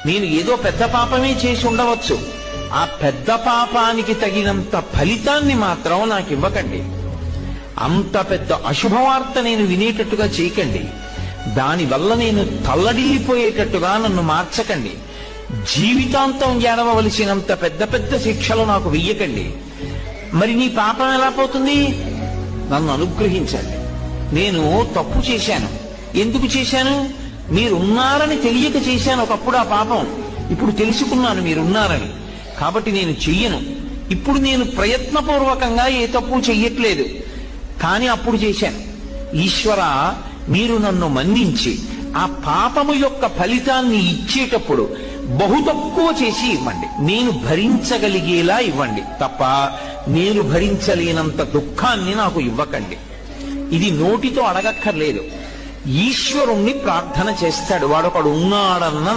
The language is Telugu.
నేను ఏదో పెద్ద పాపమే చేసి ఉండవచ్చు, ఆ పెద్ద పాపానికి తగినంత ఫలితాన్ని మాత్రం నాకు ఇవ్వకండి. అంత పెద్ద అశుభవార్త నేను వినేటట్టుగా చేయకండి. దానివల్ల నేను తల్లడిల్లిపోయేటట్టుగా నన్ను మార్చకండి. జీవితాంతం ఏడవలసినంత పెద్ద పెద్ద శిక్షలు నాకు వెయ్యకండి. మరి నీ పాపం ఎలా పోతుంది? నన్ను అనుగ్రహించండి. నేను తప్పు చేశాను. ఎందుకు చేశాను? మీరున్నారని తెలియక చేశాను ఒకప్పుడు ఆ పాపం. ఇప్పుడు తెలుసుకున్నాను మీరున్నారని, కాబట్టి నేను చెయ్యను. ఇప్పుడు నేను ప్రయత్నపూర్వకంగా ఏ తప్పు చెయ్యట్లేదు, కానీ అప్పుడు చేశాను. ఈశ్వర, మీరు నన్ను మన్నించి ఆ పాపము యొక్క ఫలితాన్ని ఇచ్చేటప్పుడు బహు తక్కువ చేసి ఇవ్వండి. నేను భరించగలిగేలా ఇవ్వండి తప్ప నేను భరించలేనంత దుఃఖాన్ని నాకు ఇవ్వకండి. ఇది నోటితో అడగక్కర్లేదు. ఈశ్వరుణ్ణి ప్రార్థన చేస్తాడు. వాడొకడు ఉన్నాడన్న